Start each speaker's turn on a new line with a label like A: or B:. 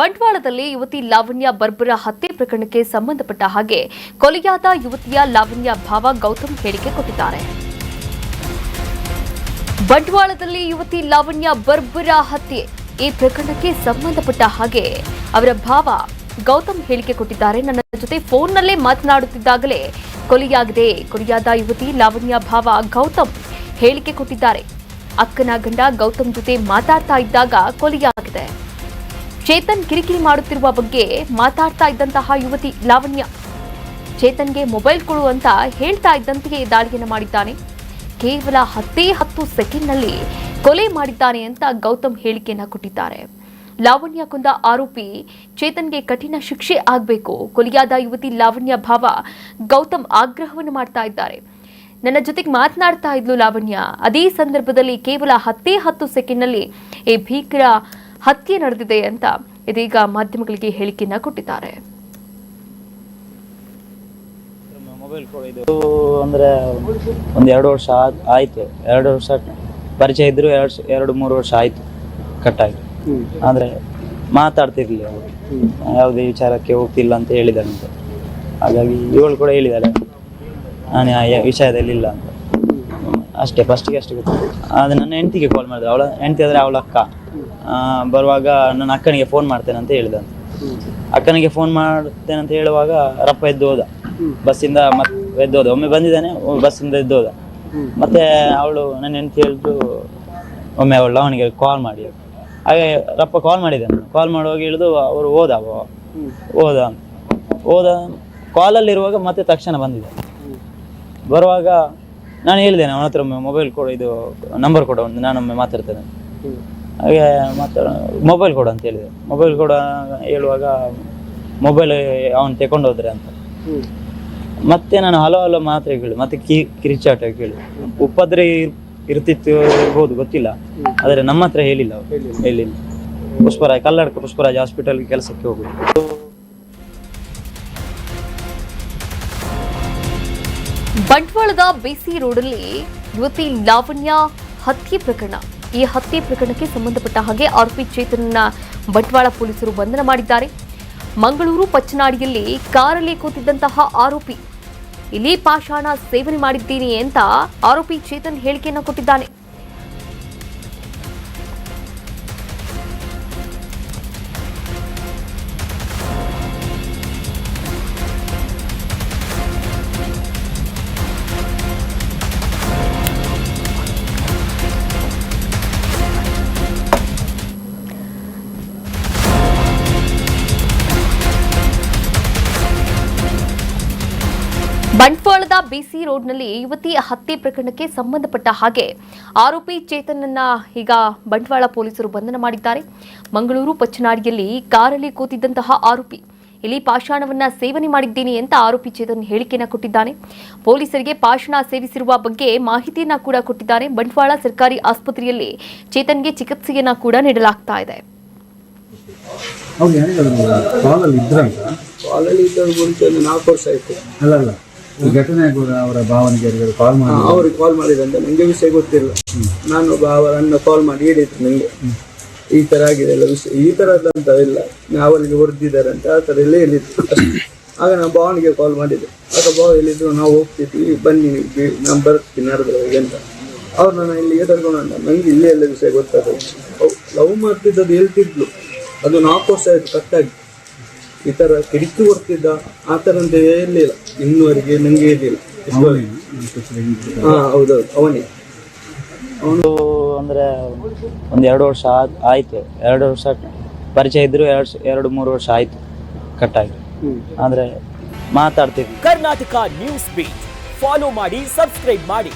A: ಬಂಟ್ವಾಳದಲ್ಲಿ ಯುವತಿ ಲಾವಣ್ಯ ಬರ್ಬರ ಹತ್ಯೆ ಪ್ರಕರಣಕ್ಕೆ ಸಂಬಂಧಪಟ್ಟ ಹಾಗೆ ಕೊಲೆಯಾದ ಯುವತಿಯ ಲಾವಣ್ಯ ಭಾವ ಗೌತಮ್ ಹೇಳಿಕೆ ಕೊಟ್ಟಿದ್ದಾರೆ. ಬಂಟ್ವಾಳದಲ್ಲಿ ಯುವತಿ ಲಾವಣ್ಯ ಬರ್ಬರ ಹತ್ಯೆ ಈ ಪ್ರಕರಣಕ್ಕೆ ಸಂಬಂಧಪಟ್ಟ ಹಾಗೆ ಅವರ ಭಾವ ಗೌತಮ್ ಹೇಳಿಕೆ ಕೊಟ್ಟಿದ್ದಾರೆ. ನನ್ನ ಜೊತೆ ಫೋನ್ನಲ್ಲೇ ಮಾತನಾಡುತ್ತಿದ್ದಾಗಲೇ ಕೊಲೆಯಾದ ಯುವತಿ ಲಾವಣ್ಯ ಭಾವ ಗೌತಮ್ ಹೇಳಿಕೆ ಕೊಟ್ಟಿದ್ದಾರೆ. ಅಕ್ಕನ ಗಂಡ ಗೌತಮ್ ಜೊತೆ ಮಾತಾಡ್ತಾ ಇದ್ದಾಗ ಕೊಲೆಯಾಗಿದೆ. ಚೇತನ್ ಕಿರಿಕಿರಿ ಮಾಡುತ್ತಿರುವ ಬಗ್ಗೆ ಮಾತಾಡ್ತಾ ಇದ್ದಂತಹ ಯುವತಿ ಲಾವಣ್ಯ ಚೇತನ್ಗೆ ಮೊಬೈಲ್ ಕೊಡು ಅಂತ ಹೇಳ್ತಾ ಇದ್ದಂತೆಯೇ ದಾಳಿಯನ್ನು ಮಾಡಿದ್ದಾನೆ. ಕೇವಲ 10 ಸೆಕೆಂಡ್ನಲ್ಲಿ ಕೊಲೆ ಮಾಡಿದ್ದಾನೆ ಅಂತ ಗೌತಮ್ ಹೇಳಿಕೆಯನ್ನ ಕೊಟ್ಟಿದ್ದಾರೆ. ಲಾವಣ್ಯ ಕೊಂದ ಆರೋಪಿ ಚೇತನ್ಗೆ ಕಠಿಣ ಶಿಕ್ಷೆ ಆಗಬೇಕು. ಕೊಲೆಯಾದ ಯುವತಿ ಲಾವಣ್ಯ ಭಾವ ಗೌತಮ್ ಆಗ್ರಹವನ್ನು ಮಾಡ್ತಾ ಇದ್ದಾರೆ. ನನ್ನ ಜೊತೆಗೆ ಮಾತನಾಡ್ತಾ ಇದ್ಲು ಲಾವಣ್ಯ. ಅದೇ ಸಂದರ್ಭದಲ್ಲಿ ಕೇವಲ 10 ಸೆಕೆಂಡ್ನಲ್ಲಿ ಈ ಭೀಕರ ಹತ್ಯೆ ನಡೆದಿದೆ ಅಂತ ಇದೀಗ ಮಾಧ್ಯಮಗಳಿಗೆ ಹೇಳಿಕೆಯನ್ನ ಕೊಟ್ಟಿದ್ದಾರೆ.
B: ಮೊಬೈಲ್ ಅಂದ್ರೆ ಒಂದು 2 ವರ್ಷ ಆಯ್ತು. 2 ವರ್ಷ ಪರಿಚಯ ಇದ್ರು 2-3 ವರ್ಷ ಆಯ್ತು ಕಟ್ಟಾಗಿ. ಅಂದ್ರೆ ಮಾತಾಡ್ತಿರ್ಲಿಲ್ಲ ಅವರು, ಯಾವುದೇ ವಿಚಾರಕ್ಕೆ ಹೋಗ್ತಿಲ್ಲ ಅಂತ ಹೇಳಿದಾರಂತೆ. ಹಾಗಾಗಿ ಇವಳು ಕೂಡ ಹೇಳಿದಾಳೆ ನಾನು ಆ ವಿಷಯದಲ್ಲಿ ಇಲ್ಲ ಅಂತ. ಅಷ್ಟೇ ಫಸ್ಟಿಗೆ ಅಷ್ಟೇ ಗೊತ್ತು. ಆದರೆ ನನ್ನ ಹೆಂಡತಿಗೆ ಕಾಲ್ ಮಾಡಿದೆ. ಅವಳ ಹೆಂಡತಿ ಆದರೆ ಅವಳ ಅಕ್ಕ ಬರುವಾಗ ನನ್ನ ಅಕ್ಕನಿಗೆ ಫೋನ್ ಮಾಡ್ತೇನೆ ಅಂತ ಹೇಳಿದಂತೆ. ಅಕ್ಕನಿಗೆ ಫೋನ್ ಮಾಡ್ತೇನೆ ಅಂತ ಹೇಳುವಾಗ ರಪ್ಪ ಎದ್ದು ಹೋದ ಬಸ್ಸಿಂದ. ಮತ್ತೆ ಎದ್ದು ಹೋದ, ಒಮ್ಮೆ ಬಂದಿದ್ದಾನೆ ಬಸ್ಸಿಂದ ಎದ್ದು ಹೋದ. ಮತ್ತೆ ಅವಳು ನನ್ನ ಹೆಂಡತಿ ಹೇಳಿದ್ರು ಒಮ್ಮೆ ಅವಳು ಅವನಿಗೆ ಕಾಲ್ ಮಾಡಿ. ಹಾಗೆ ರಪ್ಪ ಕಾಲ್ ಮಾಡಿದ್ದಾನೆ. ಕಾಲ್ ಮಾಡುವಾಗ ಹೇಳಿದು ಅವರು ಹೋದ ಕಾಲಲ್ಲಿರುವಾಗ ಮತ್ತೆ ತಕ್ಷಣ ಬಂದಿದ್ದ. ಬರುವಾಗ ನಾನು ಹೇಳಿದ್ದೇನೆ ಅವನ ಹತ್ರ ಮೊಬೈಲ್ ಕೊಡು, ಇದು ನಂಬರ್ ಕೊಡ, ನಾನೊಮ್ಮೆ ಮಾತಾಡ್ತೇನೆ. ಹಾಗೆ ಮೊಬೈಲ್ ಕೊಡು ಅಂತ ಹೇಳಿದೆ. ಮೊಬೈಲ್ ಕೊಡ ಹೇಳುವಾಗ ಮೊಬೈಲ್ ಅವನು ತಗೊಂಡು ಹೋದ್ರೆ ಅಂತ. ಮತ್ತೆ ನಾನು ಹಲವು ಮಾತ್ರ ಕೇಳಿ ಮತ್ತೆ ಕಿರಿಚಾಟ ಕೇಳಿ. ಉಪದ್ರ ಇರ್ತಿತ್ತು ಇರ್ಬೋದು, ಗೊತ್ತಿಲ್ಲ. ಆದರೆ ನಮ್ಮ ಹತ್ರ ಹೇಳಿಲ್ಲ. ಪುಷ್ಪರಾಜ್ ಹಾಸ್ಪಿಟಲ್ಗೆ ಕೆಲಸಕ್ಕೆ ಹೋಗುದು.
A: ಬಂಟ್ವಾಳದ ಬಿಸಿ ರೋಡಲ್ಲಿ ಯುವತಿ ಲಾವಣ್ಯ ಹತ್ಯೆ ಪ್ರಕರಣ. ಈ ಹತ್ಯೆ ಪ್ರಕರಣಕ್ಕೆ ಸಂಬಂಧಪಟ್ಟ ಹಾಗೆ ಆರೋಪಿ ಚೇತನನ್ನ ಬಂಟ್ವಾಳ ಪೊಲೀಸರು ಬಂಧನ ಮಾಡಿದ್ದಾರೆ. ಮಂಗಳೂರು ಪಚ್ಚನಾಡಿಯಲ್ಲಿ ಕಾರಲ್ಲಿ ಕೂತಿದ್ದಂತಹ ಆರೋಪಿ ಇಲ್ಲಿ ಪಾಷಾಣ ಸೇವನೆ ಮಾಡಿದ್ದೀನಿ ಅಂತ ಆರೋಪಿ ಚೇತನ್ ಹೇಳಿಕೆಯನ್ನು ಕೊಟ್ಟಿದ್ದಾನೆ. ಬಂಟ್ವಾಳದ ಬಿಸಿ ರೋಡ್ನಲ್ಲಿ ಯುವತಿ ಹತ್ಯೆ ಪ್ರಕರಣಕ್ಕೆ ಸಂಬಂಧಪಟ್ಟ ಹಾಗೆ ಆರೋಪಿ ಚೇತನನ್ನ ಈಗ ಬಂಟ್ವಾಳ ಪೊಲೀಸರು ಬಂಧನ ಮಾಡಿದ್ದಾರೆ. ಮಂಗಳೂರು ಪಚ್ಚನಾಡಿಯಲ್ಲಿ ಕಾರಲ್ಲಿ ಕೂತಿದ್ದಂತಹ ಆರೋಪಿ ಇಲ್ಲಿ ಪಾಷಾಣವನ್ನ ಸೇವನೆ ಮಾಡಿದ್ದೀನಿ ಅಂತ ಆರೋಪಿ ಚೇತನ್ ಹೇಳಿಕೆಯನ್ನ ಕೊಟ್ಟಿದ್ದಾನೆ. ಪೊಲೀಸರಿಗೆ ಪಾಷಾಣ ಸೇವಿಸಿರುವ ಬಗ್ಗೆ ಮಾಹಿತಿಯನ್ನ ಕೂಡ ಕೊಟ್ಟಿದ್ದಾನೆ. ಬಂಟ್ವಾಳ ಸರ್ಕಾರಿ ಆಸ್ಪತ್ರೆಯಲ್ಲಿ ಚೇತನ್ಗೆ ಚಿಕಿತ್ಸೆಯನ್ನ ಕೂಡ ನೀಡಲಾಗ್ತಾ ಇದೆ.
C: ಘಟನೆ ಅವರ ಭಾವನೆಗೆ
D: ಅವ್ರಿಗೆ ಕಾಲ್ ಮಾಡಿದಂತೆ ನನಗೆ ವಿಷಯ ಗೊತ್ತಿಲ್ಲ. ನಾನು ಅವರನ್ನು ಕಾಲ್ ಮಾಡಿ ಹೇಳಿದ್ರು ನನಗೆ ಈ ತರ ಆಗಿದೆ ಎಲ್ಲ ವಿಷಯ, ಈ ತರ ಅಂತ ಇಲ್ಲ, ಅವರಿಗೆ ಹೊಡೆದಿದ್ದಾರೆ ಅಂತ ಆ ಥರ ಎಲ್ಲ ಹೇಳಿದ್ರು. ಆಗ ನಾನು ಭಾವನಿಗೆ ಕಾಲ್ ಮಾಡಿದ್ದೆ. ಆಗ ಭಾವ ಹೇಳಿದ್ರು ನಾವು ಹೋಗ್ತಿದ್ವಿ, ಬನ್ನಿ ನಾನು ಬರ್ತೀನಿ ನಡೆದ್ರವರಿಗೆ ಅಂತ. ಅವ್ರು ನಾನು ಇಲ್ಲಿಗೆ ಕರ್ಕೊಂಡು ನನಗೆ ಇಲ್ಲೇ ಎಲ್ಲ ವಿಷಯ ಗೊತ್ತಾಗ ಲವ್ ಮಾಡ್ತಿದ್ದದು ಹೇಳ್ತಿದ್ಲು. ಅದು 4 ವರ್ಷ ಆಯಿತು ಕಟ್ಟಾಗಿ. ಈ ಥರ ಕಿಡಿಕಿ ಹೊಡ್ತಿದ್ದ ಆ ಥರ ಅಂತ ಹೇಳಿಲ್ಲ ಇನ್ನುವರೆಗೆ ನನಗೆ ಹೇಳಿಲ್ಲ. ಹೌದೌದು ಅವನೇ.
B: ಅವನು ಅಂದ್ರೆ ಒಂದು 2 ವರ್ಷ ಆಯ್ತು. 2 ವರ್ಷ ಪರಿಚಯ ಇದ್ರು 2-3 ವರ್ಷ ಆಯ್ತು ಕಟ್ಟಾಗಿ. ಅಂದ್ರೆ ಮಾತಾಡ್ತಿದ್ವಿ.
E: ಕರ್ನಾಟಕ ನ್ಯೂಸ್ ಬೀಟ್ ಫಾಲೋ ಮಾಡಿ, ಸಬ್ಸ್ಕ್ರೈಬ್ ಮಾಡಿ.